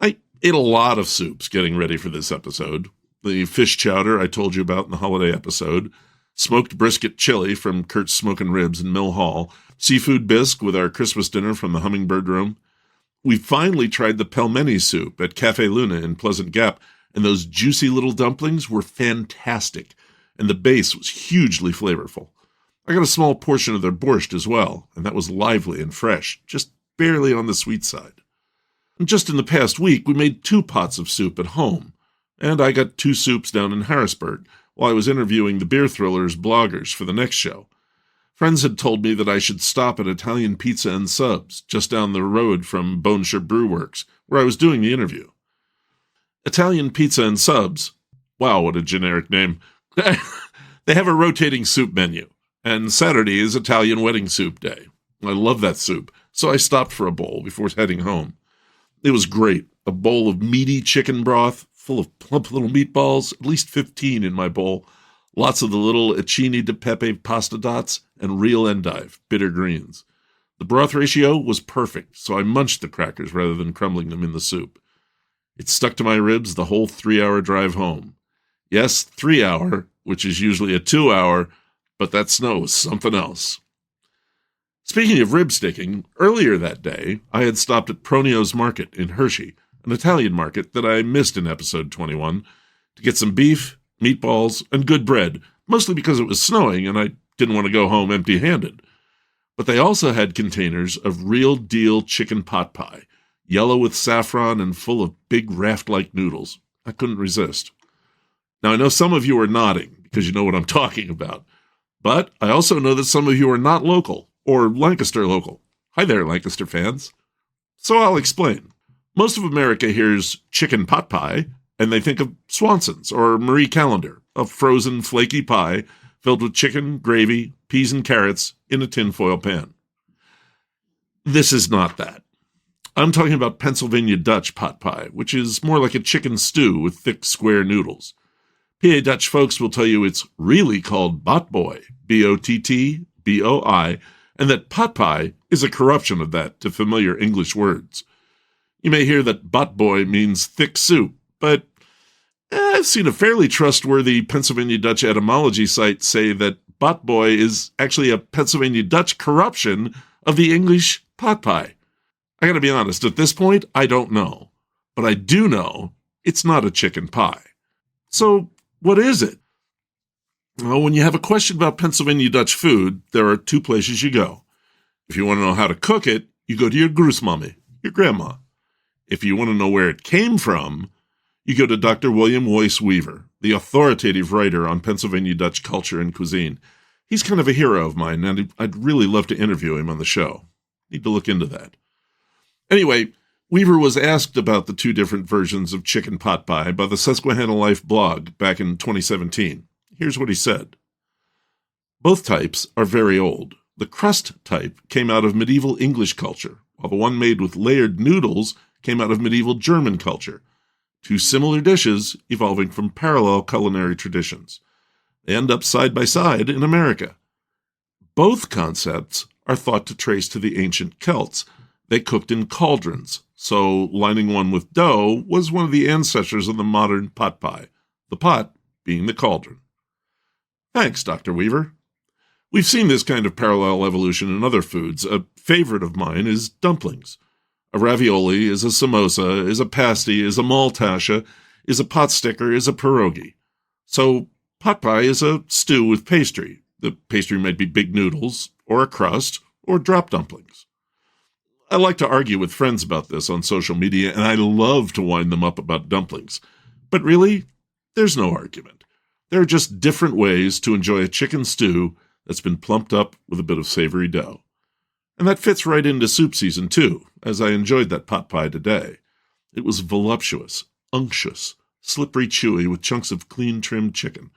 Speaker 1: I ate a lot of soups getting ready for this episode. The fish chowder I told you about in the holiday episode, smoked brisket chili from Kurt's Smokin' Ribs in Mill Hall, seafood bisque with our Christmas dinner from the Hummingbird Room. We finally tried the pelmeni soup at Cafe Luna in Pleasant Gap, and those juicy little dumplings were fantastic, and the base was hugely flavorful. I got a small portion of their borscht as well, and that was lively and fresh, just barely on the sweet side. And just in the past week, we made 2 pots of soup at home, and I got 2 soups down in Harrisburg while I was interviewing the Beer Thrillers bloggers for the next show. Friends had told me that I should stop at Italian Pizza and Subs, just down the road from Boneshire Brew Works, where I was doing the interview. Italian Pizza and Subs, wow, what a generic name. They have a rotating soup menu. And Saturday is Italian wedding soup day. I love that soup, so I stopped for a bowl before heading home. It was great. A bowl of meaty chicken broth, full of plump little meatballs, at least 15 in my bowl, lots of the little acini di pepe pasta dots, and real endive, bitter greens. The broth ratio was perfect, so I munched the crackers rather than crumbling them in the soup. It stuck to my ribs the whole 3-hour drive home. Yes, 3-hour, which is usually a 2-hour, but that snow was something else. Speaking of rib sticking, earlier that day, I had stopped at Pronio's Market in Hershey, an Italian market that I missed in episode 21, to get some beef, meatballs, and good bread, mostly because it was snowing and I didn't want to go home empty-handed. But they also had containers of real-deal chicken pot pie, yellow with saffron and full of big raft-like noodles. I couldn't resist. Now, I know some of you are nodding because you know what I'm talking about. But I also know that some of you are not local, or Lancaster local. Hi there, Lancaster fans. So I'll explain. Most of America hears chicken pot pie, and they think of Swanson's or Marie Callender, a frozen flaky pie filled with chicken, gravy, peas and carrots in a tinfoil pan. This is not that. I'm talking about Pennsylvania Dutch pot pie, which is more like a chicken stew with thick square noodles. PA Dutch folks will tell you it's really called botboy, B-O-T-T-B-O-I, and that pot pie is a corruption of that to familiar English words. You may hear that botboy means thick soup, but I've seen a fairly trustworthy Pennsylvania Dutch etymology site say that botboy is actually a Pennsylvania Dutch corruption of the English pot pie. I gotta be honest, at this point, I don't know. But I do know it's not a chicken pie. So, what is it? Well, when you have a question about Pennsylvania Dutch food, there are 2 places you go. If you want to know how to cook it, you go to your grootmammy, your grandma. If you want to know where it came from, you go to Dr. William Woyce Weaver, the authoritative writer on Pennsylvania Dutch culture and cuisine. He's kind of a hero of mine, and I'd really love to interview him on the show. Need to look into that. Anyway, Weaver was asked about the two different versions of chicken pot pie by the Susquehanna Life blog back in 2017. Here's what he said. Both types are very old. The crust type came out of medieval English culture, while the one made with layered noodles came out of medieval German culture. Two similar dishes evolving from parallel culinary traditions. They end up side by side in America. Both concepts are thought to trace to the ancient Celts. They cooked in cauldrons, so lining one with dough was one of the ancestors of the modern pot pie, the pot being the cauldron. Thanks, Dr. Weaver. We've seen this kind of parallel evolution in other foods. A favorite of mine is dumplings. A ravioli is a samosa, is a pasty, is a maltasha, is a pot sticker, is a pierogi. So pot pie is a stew with pastry. The pastry might be big noodles, or a crust, or drop dumplings. I like to argue with friends about this on social media, and I love to wind them up about dumplings. But really, there's no argument. There are just different ways to enjoy a chicken stew that's been plumped up with a bit of savory dough. And that fits right into soup season, too, as I enjoyed that pot pie today. It was voluptuous, unctuous, slippery chewy with chunks of clean-trimmed chicken.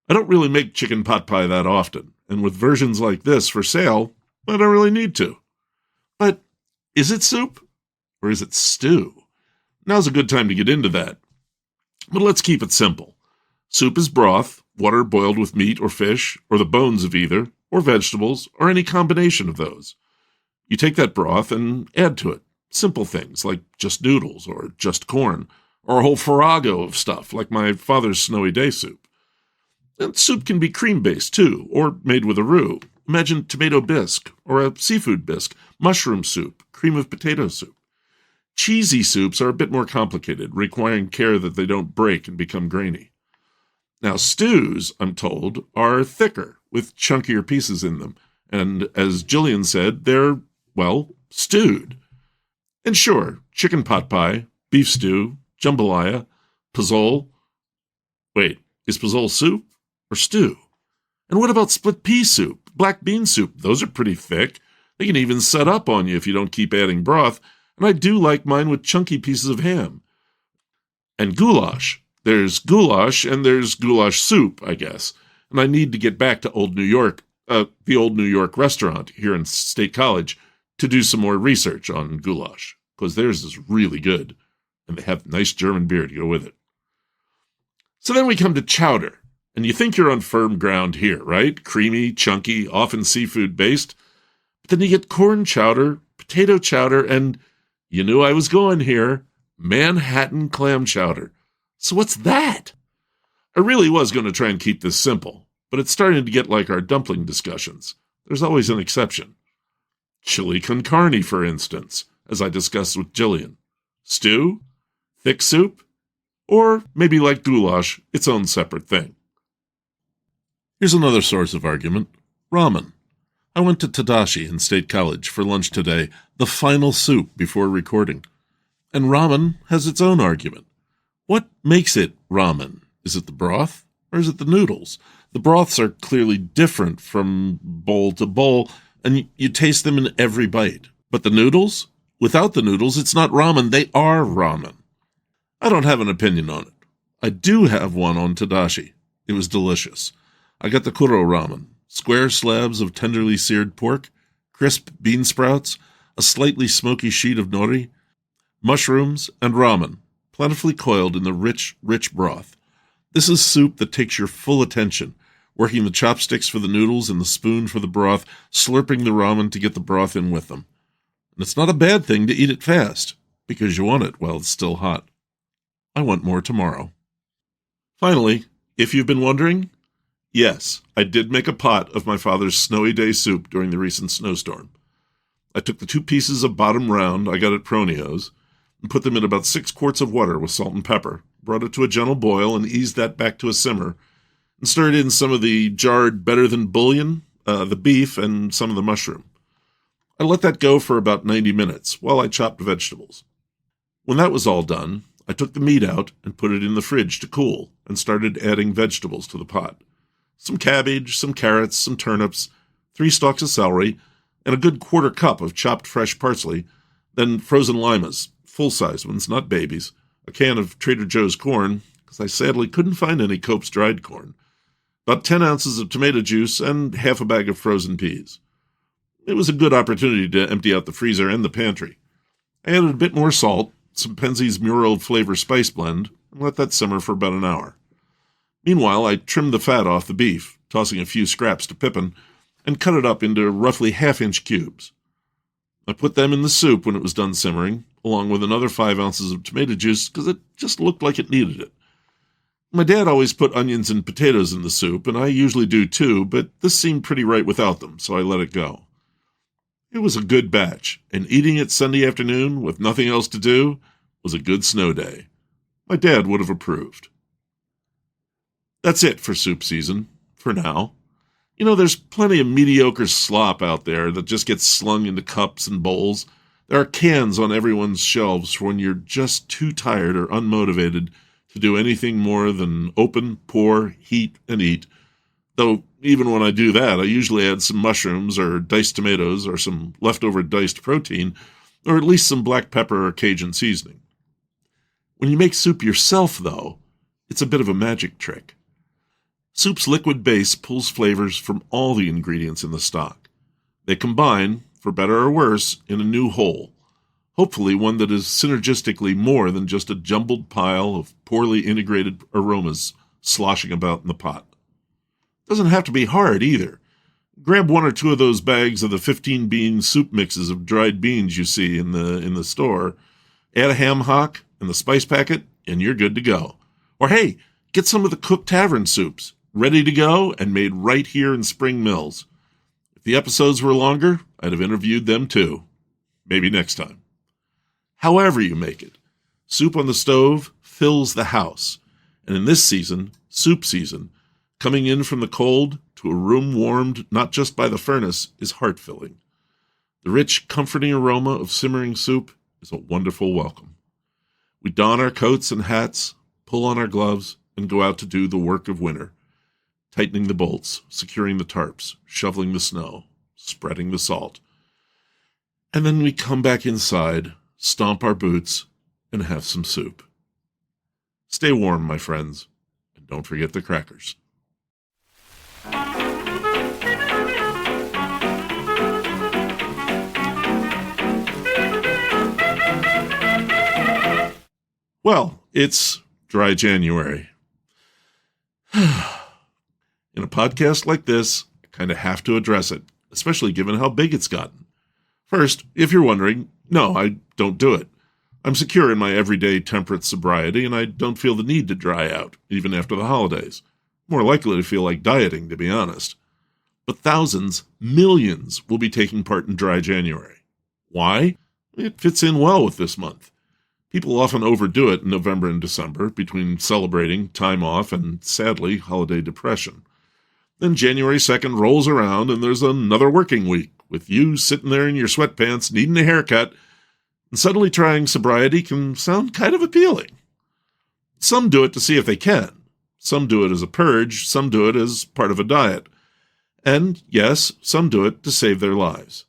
Speaker 1: I don't really make chicken pot pie that often, and with versions like this for sale, I don't really need to. But is it soup? Or is it stew? Now's a good time to get into that. But let's keep it simple. Soup is broth, water boiled with meat or fish, or the bones of either, or vegetables, or any combination of those. You take that broth and add to it simple things like just noodles or just corn, or a whole farrago of stuff like my father's snowy day soup. And soup can be cream-based too, or made with a roux. Imagine tomato bisque, or a seafood bisque, mushroom soup, cream of potato soup. Cheesy soups are a bit more complicated, requiring care that they don't break and become grainy. Now, stews, I'm told, are thicker, with chunkier pieces in them, and as Jillian said, they're, well, stewed. And sure, chicken pot pie, beef stew, jambalaya, pozole. Wait, is pozole soup or stew? And what about split pea soup, black bean soup? Those are pretty thick. They can even set up on you if you don't keep adding broth, and I do like mine with chunky pieces of ham. And goulash. There's goulash, and there's goulash soup, I guess. And I need to get back to Old New York, the Old New York restaurant here in State College, to do some more research on goulash, because theirs is really good, and they have nice German beer to go with it. So then we come to chowder, and you think you're on firm ground here, right? Creamy, chunky, often seafood-based. But then you get corn chowder, potato chowder, and, you knew I was going here, Manhattan clam chowder. So what's that? I really was going to try and keep this simple, but it's starting to get like our dumpling discussions. There's always an exception. Chili con carne, for instance, as I discussed with Jillian. Stew? Thick soup? Or maybe like goulash, its own separate thing. Here's another source of argument. Ramen. I went to Tadashi in State College for lunch today, the final soup before recording. And ramen has its own argument. What makes it ramen? Is it the broth, or is it the noodles? The broths are clearly different from bowl to bowl, and you taste them in every bite. But the noodles? Without the noodles, it's not ramen, they are ramen. I don't have an opinion on it. I do have one on Tadashi. It was delicious. I got the Koru Ramen, square slabs of tenderly seared pork, crisp bean sprouts, a slightly smoky sheet of nori, mushrooms, and ramen, plentifully coiled in the rich, rich broth. This is soup that takes your full attention, working the chopsticks for the noodles and the spoon for the broth, slurping the ramen to get the broth in with them. And it's not a bad thing to eat it fast, because you want it while it's still hot. I want more tomorrow. Finally, if you've been wondering, yes, I did make a pot of my father's snowy day soup during the recent snowstorm. I took the 2 pieces of bottom round I got at Pronio's and put them in about 6 quarts of water with salt and pepper, brought it to a gentle boil and eased that back to a simmer, and stirred in some of the jarred better-than-bouillon, the beef, and some of the mushroom. I let that go for about 90 minutes while I chopped vegetables. When that was all done, I took the meat out and put it in the fridge to cool and started adding vegetables to the pot. Some cabbage, some carrots, some turnips, 3 stalks of celery, and a good quarter cup of chopped fresh parsley, then frozen limas, full-size ones, not babies, a can of Trader Joe's corn, because I sadly couldn't find any Cope's dried corn, about 10 ounces of tomato juice, and half a bag of frozen peas. It was a good opportunity to empty out the freezer and the pantry. I added a bit more salt, some Penzeys Mural flavor spice blend, and let that simmer for about an hour. Meanwhile, I trimmed the fat off the beef, tossing a few scraps to Pippin, and cut it up into roughly half-inch cubes. I put them in the soup when it was done simmering, along with another 5 ounces of tomato juice, because it just looked like it needed it. My dad always put onions and potatoes in the soup, and I usually do too, but this seemed pretty right without them, so I let it go. It was a good batch, and eating it Sunday afternoon with nothing else to do was a good snow day. My dad would have approved. That's it for soup season, for now. You know, there's plenty of mediocre slop out there that just gets slung into cups and bowls. There are cans on everyone's shelves for when you're just too tired or unmotivated to do anything more than open, pour, heat, and eat. Though, even when I do that, I usually add some mushrooms or diced tomatoes or some leftover diced protein, or at least some black pepper or Cajun seasoning. When you make soup yourself, though, it's a bit of a magic trick. Soup's liquid base pulls flavors from all the ingredients in the stock. They combine, for better or worse, in a new whole, hopefully one that is synergistically more than just a jumbled pile of poorly integrated aromas sloshing about in the pot. Doesn't have to be hard either. Grab one or two of those bags of the 15-bean soup mixes of dried beans you see in the store, add a ham hock and the spice packet, and you're good to go. Or hey, get some of the cooked tavern soups, ready to go and made right here in Spring Mills. If the episodes were longer, I'd have interviewed them too. Maybe next time. However you make it, soup on the stove fills the house. And in this season, soup season, coming in from the cold to a room warmed not just by the furnace is heart-filling. The rich, comforting aroma of simmering soup is a wonderful welcome. We don our coats and hats, pull on our gloves, and go out to do the work of winter, tightening the bolts, securing the tarps, shoveling the snow, spreading the salt. And then we come back inside, stomp our boots, and have some soup. Stay warm, my friends, and don't forget the crackers. Well, it's dry January. In a podcast like this, I kind of have to address it, especially given how big it's gotten. First, if you're wondering, no, I don't do it. I'm secure in my everyday temperate sobriety, and I don't feel the need to dry out, even after the holidays. More likely to feel like dieting, to be honest. But thousands, millions will be taking part in dry January. Why? It fits in well with this month. People often overdo it in November and December, between celebrating, time off, and, sadly, holiday depression. Then January 2nd rolls around, and there's another working week, with you sitting there in your sweatpants, needing a haircut, and suddenly trying sobriety can sound kind of appealing. Some do it to see if they can. Some do it as a purge, some do it as part of a diet. And, yes, some do it to save their lives.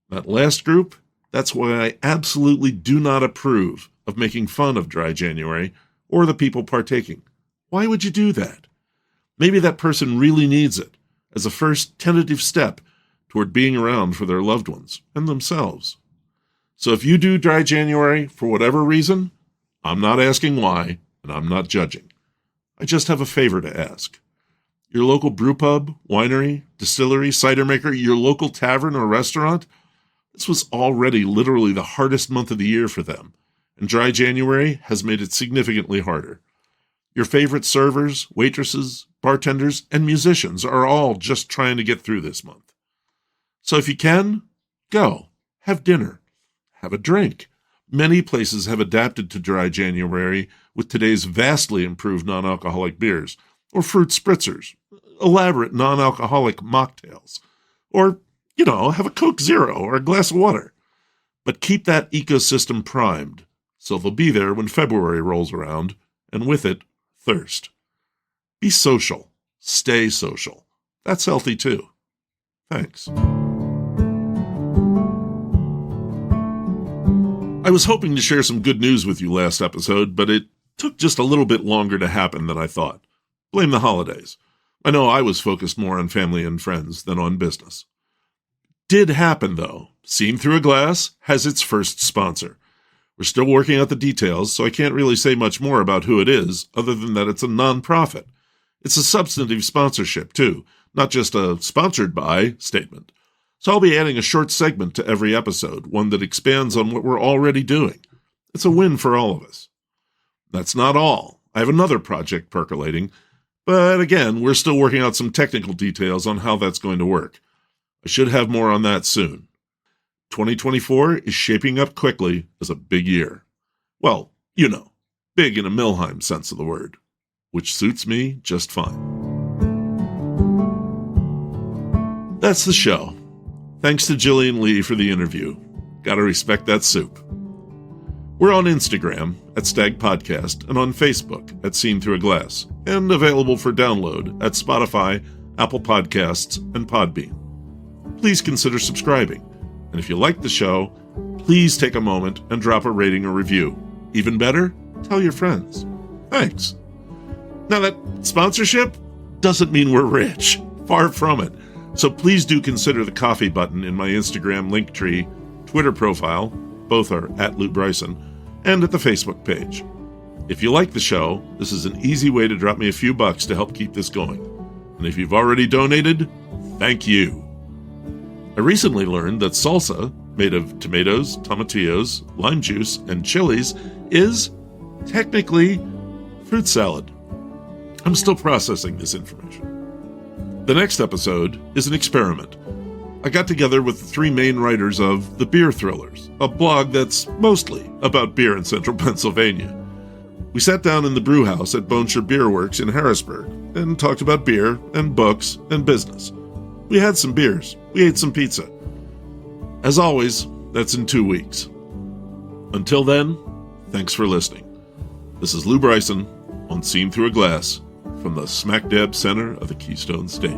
Speaker 1: That last group, that's why I absolutely do not approve of making fun of dry January or the people partaking. Why would you do that? Maybe that person really needs it as a first tentative step toward being around for their loved ones and themselves. So if you do dry January for whatever reason, I'm not asking why, and I'm not judging. I just have a favor to ask. Your local brew pub, winery, distillery, cider maker, your local tavern or restaurant, this was already literally the hardest month of the year for them, and dry January has made it significantly harder. Your favorite servers, waitresses, bartenders, and musicians are all just trying to get through this month. So if you can, go, have dinner, have a drink. Many places have adapted to dry January with today's vastly improved non-alcoholic beers, or fruit spritzers, elaborate non-alcoholic mocktails, or, have a Coke Zero or a glass of water. But keep that ecosystem primed, so they'll be there when February rolls around, and with it, thirst. Be social. Stay social. That's healthy too. Thanks. I was hoping to share some good news with you last episode, but it took just a little bit longer to happen than I thought. Blame the holidays. I know I was focused more on family and friends than on business. Did happen, though. Seen Through a Glass has its first sponsor. We're still working out the details, so I can't really say much more about who it is, other than that it's a non-profit. It's a substantive sponsorship, too, not just a sponsored by statement. So I'll be adding a short segment to every episode, one that expands on what we're already doing. It's a win for all of us. That's not all. I have another project percolating, but again, we're still working out some technical details on how that's going to work. I should have more on that soon. 2024 is shaping up quickly as a big year. Well, you know, big in a Milheim sense of the word, which suits me just fine. That's the show. Thanks to Jillian Leigh for the interview. Gotta respect that soup. We're on Instagram at Stag Podcast and on Facebook at Seen Through a Glass, and available for download at Spotify, Apple Podcasts, and Podbean. Please consider subscribing, and if you like the show, please take a moment and drop a rating or review. Even better, tell your friends. Thanks. Now that sponsorship doesn't mean we're rich. Far from it. So please do consider the coffee button in my Instagram Linktree, Twitter profile, both are at Lou Bryson, and at the Facebook page. If you like the show, this is an easy way to drop me a few bucks to help keep this going. And if you've already donated, thank you. I recently learned that salsa, made of tomatoes, tomatillos, lime juice, and chilies, is technically fruit salad. I'm still processing this information. The next episode is an experiment. I got together with the three main writers of The Beer Thrillers, a blog that's mostly about beer in central Pennsylvania. We sat down in the brew house at Boneshire Beer Works in Harrisburg and talked about beer and books and business. We had some beers. We ate some pizza. As always, that's in 2 weeks. Until then, thanks for listening. This is Lou Bryson on Seen Through a Glass, from the smack dab center of the Keystone State.